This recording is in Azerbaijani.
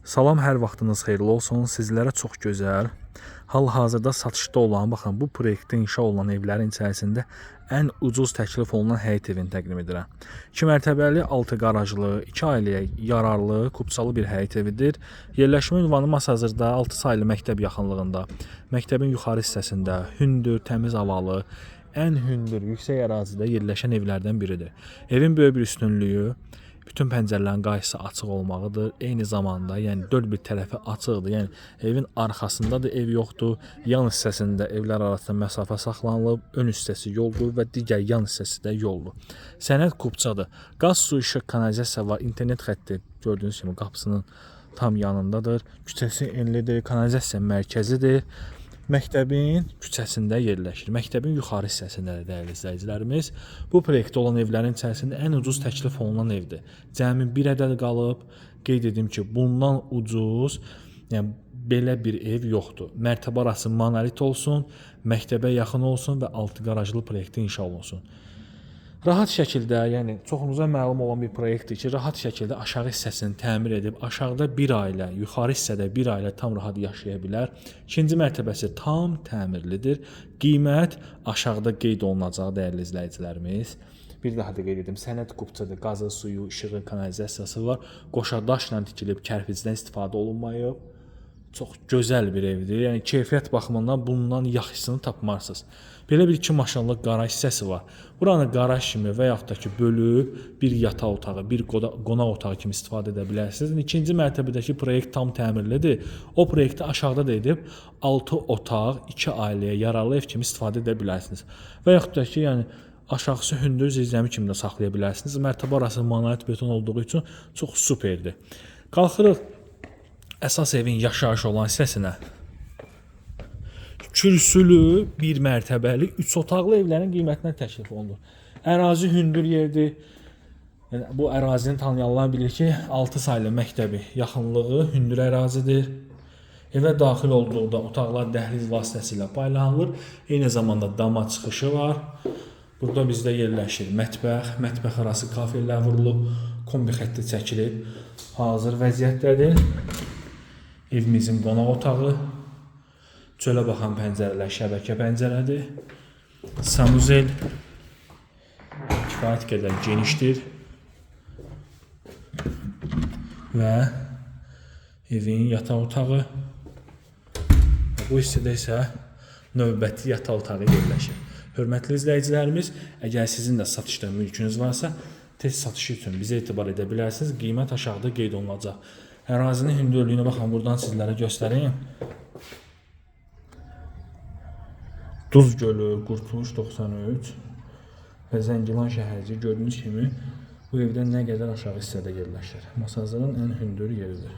Salam, hər vaxtınız xeyirli olsun. Sizlərə çox gözəl, hal-hazırda satışda olan, baxın, bu proyektdə inşa olunan evlərin içərisində ən ucuz təklif olunan həyət evini təqdim edirəm. 2 mərtəbəli, 6 qarajlı, 2 ailəyə yararlı, kupçalı bir həyət evidir. Yerləşmə ünvanı Masazırda 6 saylı məktəb yaxınlığında, məktəbin yuxarı hissəsində hündür, təmiz havalı, ən hündür, yüksək ərazidə yerləşən evlərdən biridir. Evin böyük bir üstünlüyü bütün pəncərələrin qarşısı açıq olmağıdır. Eyni zamanda, yəni dörd bir tərəfi açıqdır. Yəni evin arxasında da ev yoxdur. Yan hissəsində evlər arasında məsafə saxlanılıb. Ön hissəsi yoldur və digər yan hissəsi də yoldur. Sənəd kupçadır. Qaz, su, işıq, kanalizasiya var. İnternet xətti gördüyünüz kimi qapısının tam yanındadır. Küçəsi enlidir. Kanalizasiya mərkəzidir. Məktəbin küçəsində yerləşir. Məktəbin yuxarı hissəsində də dəyərli izləyicilərimiz, bu proyektdə olan evlərin içərisində ən ucuz təklif olunan evdir. Cəmi bir ədəd qalıb. Qeyd edim ki, bundan ucuz, yəni belə bir ev yoxdur. Mərtəbə arası monolit olsun, məktəbə yaxın olsun və 6 qarajlı proyektdə inşa olunsun. Rahat şəkildə, yəni çoxunuza məlum olan bir proyektdir ki, rahat şəkildə aşağı hissəsini təmir edib, aşağıda bir ailə, yuxarı hissədə bir ailə tam rahat yaşaya bilər. İkinci mərtəbəsi tam təmirlidir. Qiymət aşağıda qeyd olunacaq dəyərli izləyicilərimiz. Bir daha da qeyd edim, sənəd kupçadır, qazı, suyu, işığı, kanalizasiyası var. Qoşa daşla tikilib, kərpicdən istifadə olunmayıb. Çox gözəl bir evdir. Yəni keyfiyyət baxımından bundan yaxşısını tapmarsınız. Belə bir 2 maşınlıq qaraj hissəsi var. Buranı qaraj kimi və yaxud da ki bölüb bir yataq otağı, bir qonaq otağı kimi istifadə edə bilərsiniz. İkinci mərtəbədəki proyekt tam təmirlidir. O proyektdə aşağıda da edib 6 otaq, 2 ailəyə yararlı ev kimi istifadə edə bilərsiniz. Və yaxud da ki, yəni aşağısı hündür zirzəmi kimi də saxlaya bilərsiniz. Mərtəbə arası monolit beton olduğu üçün çox superdir. Qalxırıq əsas evin yaşayış olan hissəsinə. Kürsülü, bir mərtəbəli, 3 otaqlı evlərin qiymətinə təklif olunur. Ərazi hündür yerdir. Yəni, bu ərazini tanıyanlar bilir ki, 6 saylı məktəbi yaxınlığı hündür ərazidir. Evə daxil olduqda otaqlar dəhliz vasitəsilə paylanılır. Eyni zamanda dama çıxışı var. Burada bizdə yerləşir mətbəx, mətbəx arası kafellər vurulub, kombi xətti çəkilib, hazır vəziyyətdədir. Evimizin qonaq otağı, çölə baxan pəncərələr şəbəkə pəncərədir. Sanuzel kifayət qədər genişdir və evin yataq otağı. Bu hissədə isə növbəti yataq otağı yerləşir. Hörmətli izləyicilərimiz, əgər sizin də satışda mülkünüz varsa, tez satışı üçün bizə etibar edə bilərsiniz. Qiymət aşağıda qeyd olunacaq. Ərazinin hündürlüyünə baxın, buradan sizlərə göstəreyim. Duz gölü, Qurtuluş 93 və Zəngilan şəhərci gördüyünüz kimi bu evdən nə qədər aşağı hissədə yerləşir. Masazırın ən hündür yeridir.